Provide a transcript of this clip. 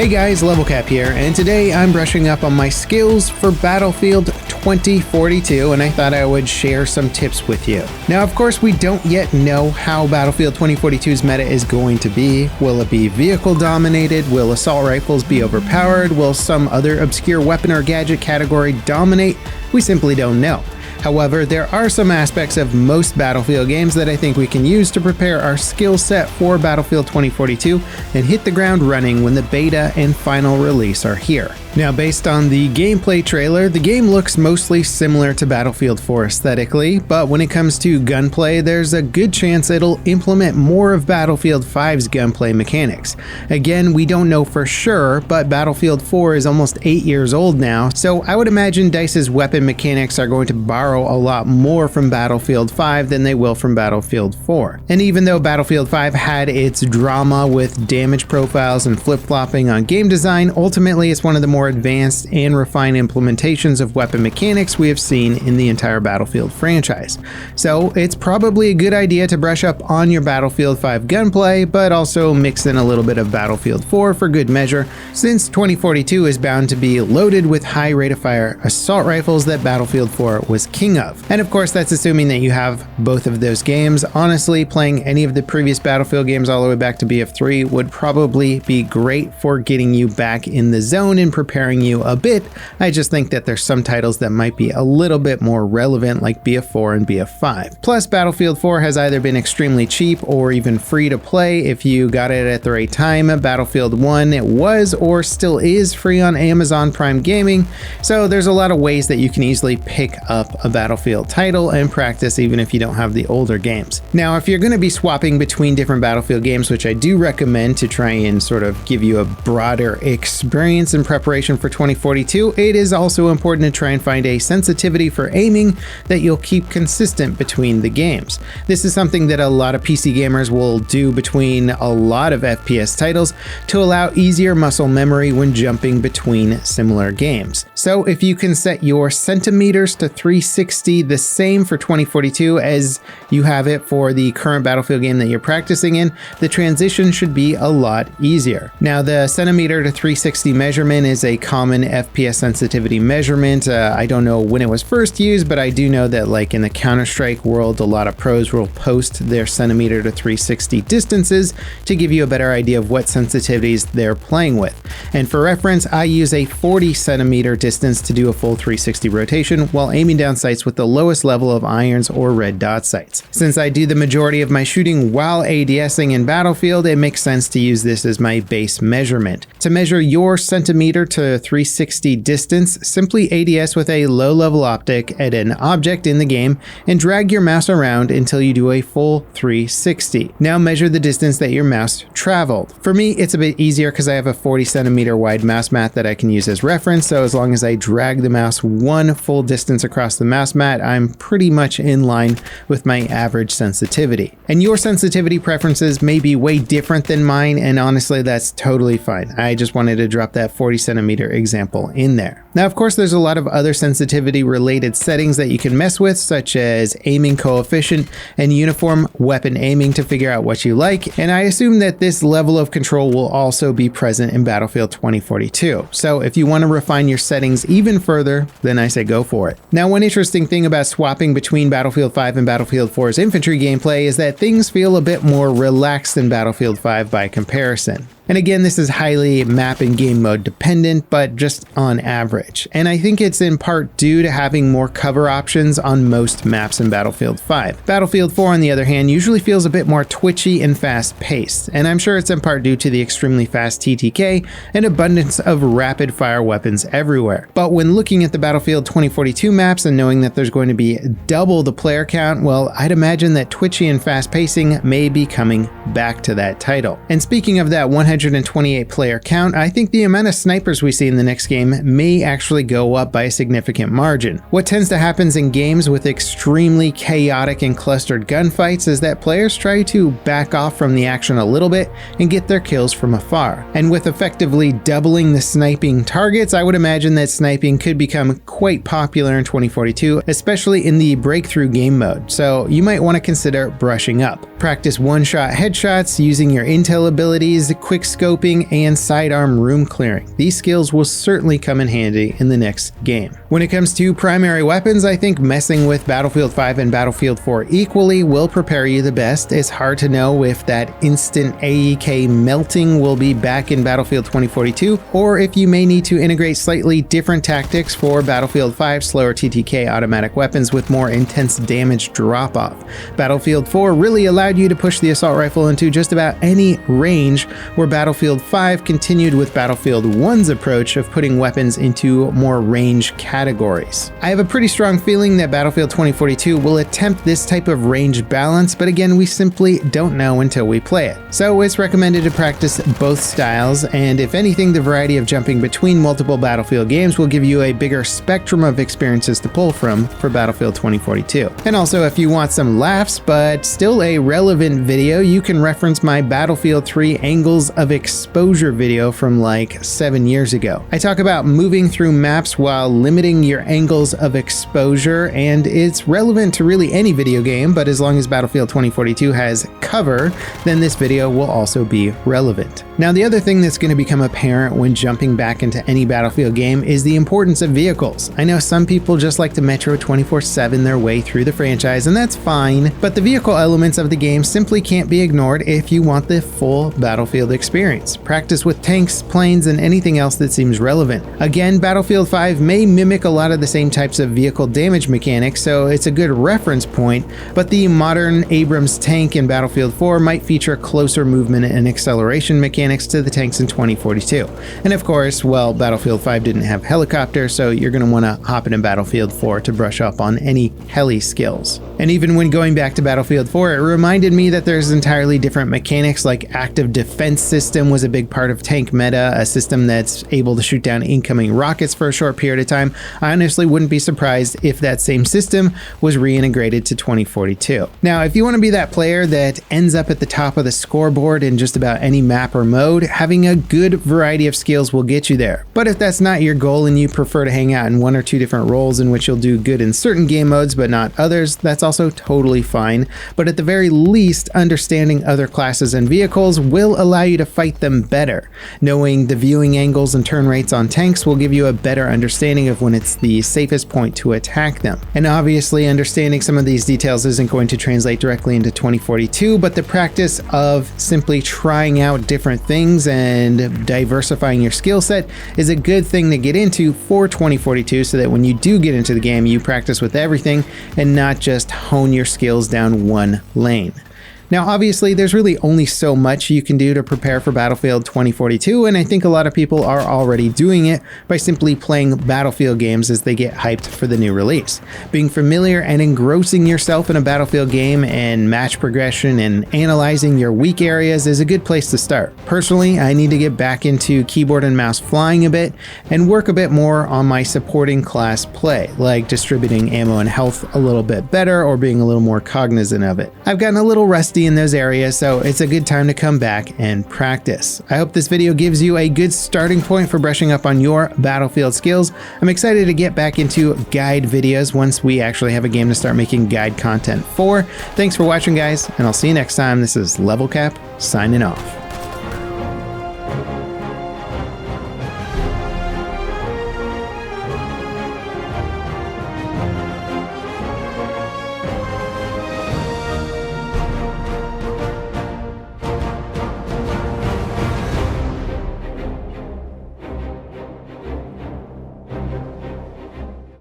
Hey guys, Level Cap here, and today I'm brushing up on my skills for Battlefield 2042, and I thought I would share some tips with you. Now, of course, we don't yet know how Battlefield 2042's meta is going to be. Will it be vehicle dominated? Will assault rifles be overpowered? Will some other obscure weapon or gadget category dominate? We simply don't know. However, there are some aspects of most Battlefield games that I think we can use to prepare our skill set for Battlefield 2042 and hit the ground running when the beta and final release are here. Now, based on the gameplay trailer, the game looks mostly similar to Battlefield 4 aesthetically, but when it comes to gunplay, there's a good chance it'll implement more of Battlefield 5's gunplay mechanics. Again, we don't know for sure, but Battlefield 4 is almost 8 years old now, so I would imagine DICE's weapon mechanics are going to borrow a lot more from Battlefield 5 than they will from Battlefield 4. And even though Battlefield 5 had its drama with damage profiles and flip-flopping on game design, ultimately it's one of the more advanced and refined implementations of weapon mechanics we have seen in the entire Battlefield franchise. So it's probably a good idea to brush up on your Battlefield 5 gunplay, but also mix in a little bit of Battlefield 4 for good measure, since 2042 is bound to be loaded with high rate of fire assault rifles that Battlefield 4 was king of. And of course, that's assuming that you have both of those games. Honestly, playing any of the previous Battlefield games all the way back to BF3 would probably be great for getting you back in the zone and preparing you a bit. I just think that there's some titles that might be a little bit more relevant, like BF4 and BF5. Plus, Battlefield 4 has either been extremely cheap or even free to play if you got it at the right time. Battlefield 1 it was or still is free on Amazon Prime Gaming, so there's a lot of ways that you can easily pick up a Battlefield title and practice even if you don't have the older games. Now, if you're going to be swapping between different Battlefield games, which I do recommend to try and sort of give you a broader experience in preparation for 2042, it is also important to try and find a sensitivity for aiming that you'll keep consistent between the games. This is something that a lot of PC gamers will do between a lot of FPS titles to allow easier muscle memory when jumping between similar games. So if you can set your centimeters to 360 the same for 2042 as you have it for the current Battlefield game that you're practicing in, the transition should be a lot easier. Now, the centimeter to 360 measurement is a common FPS sensitivity measurement. I don't know when it was first used, but I do know that like in the Counter-Strike world, a lot of pros will post their centimeter to 360 distances to give you a better idea of what sensitivities they're playing with. And for reference, I use a 40 centimeter distance to do a full 360 rotation while aiming down sights with the lowest level of irons or red dot sights. Since I do the majority of my shooting while ADSing in Battlefield, it makes sense to use this as my base measurement. To measure your centimeter to 360 distance, simply ADS with a low-level optic at an object in the game and drag your mouse around until you do a full 360. Now measure the distance that your mouse traveled. For me, it's a bit easier because I have a 40 centimeter wide mouse mat that I can use as reference, so as long as I drag the mouse one full distance across the mouse mat, I'm pretty much in line with my average sensitivity. And your sensitivity preferences may be way different than mine, and honestly, that's totally fine. I just wanted to drop that 40 centimeter example in there. Now, of course, there's a lot of other sensitivity related settings that you can mess with, such as aiming coefficient and uniform weapon aiming to figure out what you like, and I assume that this level of control will also be present in Battlefield 2042. So if you want to refine your settings even further, then I say go for it. Now, one interesting thing about swapping between Battlefield 5 and Battlefield 4's infantry gameplay is that things feel a bit more relaxed in Battlefield 5 by comparison. And again, this is highly map and game mode dependent, but just on average. And I think it's in part due to having more cover options on most maps in Battlefield 5. Battlefield 4, on the other hand, usually feels a bit more twitchy and fast paced. And I'm sure it's in part due to the extremely fast TTK and abundance of rapid fire weapons everywhere. But when looking at the Battlefield 2042 maps and knowing that there's going to be double the player count, well, I'd imagine that twitchy and fast pacing may be coming back to that title. And speaking of that 128 player count, I think the amount of snipers we see in the next game may actually go up by a significant margin. What tends to happen in games with extremely chaotic and clustered gunfights is that players try to back off from the action a little bit and get their kills from afar. And with effectively doubling the sniping targets, I would imagine that sniping could become quite popular in 2042, especially in the breakthrough game mode. So you might want to consider brushing up. Practice one-shot headshots using your intel abilities, quick scoping, and sidearm room clearing. These skills will certainly come in handy in the next game. When it comes to primary weapons, I think messing with Battlefield 5 and Battlefield 4 equally will prepare you the best. It's hard to know if that instant AEK melting will be back in Battlefield 2042, or if you may need to integrate slightly different tactics for Battlefield 5 slower TTK automatic weapons with more intense damage drop-off. Battlefield 4 really allowed you to push the assault rifle into just about any range, where Battlefield 5 continued with Battlefield 1's approach of putting weapons into more range categories. I have a pretty strong feeling that Battlefield 2042 will attempt this type of range balance, but again, we simply don't know until we play it. So it's recommended to practice both styles, and if anything, the variety of jumping between multiple Battlefield games will give you a bigger spectrum of experiences to pull from for Battlefield 2042. And also, if you want some laughs, but still a relevant video, you can reference my Battlefield 3 angles of exposure video from like 7 years ago. I talk about moving through maps while limiting your angles of exposure, and it's relevant to really any video game, but as long as Battlefield 2042 has cover, then this video will also be relevant. Now, the other thing that's going to become apparent when jumping back into any Battlefield game is the importance of vehicles. I know some people just like to Metro 24/7 their way through the franchise, and that's fine, but the vehicle elements of the game simply can't be ignored if you want the full Battlefield experience. Practice with tanks, planes, and anything else that seems relevant. Again, Battlefield 5 may mimic a lot of the same types of vehicle damage mechanics, so it's a good reference point, but the modern Abrams tank in Battlefield 4 might feature closer movement and acceleration mechanics to the tanks in 2042. And of course, well, Battlefield 5 didn't have helicopters, so you're going to want to hop into Battlefield 4 to brush up on any heli skills. And even when going back to Battlefield 4, it reminded me that there's entirely different mechanics, like active defense system was a big part of tank meta, a system that's able to shoot down incoming rockets for a short period of time. I honestly wouldn't be surprised if that same system was reintegrated to 2042. Now, if you want to be that player that ends up at the top of the scoreboard in just about any map or mode, having a good variety of skills will get you there. But if that's not your goal and you prefer to hang out in one or two different roles in which you'll do good in certain game modes but not others, that's also totally fine. But at the very least, understanding other classes and vehicles will allow you to fight them better. Knowing the viewing angles and turn rates on tanks will give you a better understanding of when it's the safest point to attack them. And obviously, understanding some of these details isn't going to translate directly into 2042, but the practice of simply trying out different things and diversifying your skill set is a good thing to get into for 2042, so that when you do get into the game, you practice with everything and not just hone your skills down one lane. Now, obviously, there's really only so much you can do to prepare for Battlefield 2042, and I think a lot of people are already doing it by simply playing Battlefield games as they get hyped for the new release. Being familiar and engrossing yourself in a Battlefield game and match progression and analyzing your weak areas is a good place to start. Personally, I need to get back into keyboard and mouse flying a bit and work a bit more on my supporting class play, like distributing ammo and health a little bit better or being a little more cognizant of it. I've gotten a little rusty in those areas, so it's a good time to come back and practice. I hope this video gives you a good starting point for brushing up on your Battlefield skills. I'm excited to get back into guide videos once we actually have a game to start making guide content for. Thanks for watching, guys, and I'll see you next time. This is Level Cap signing off.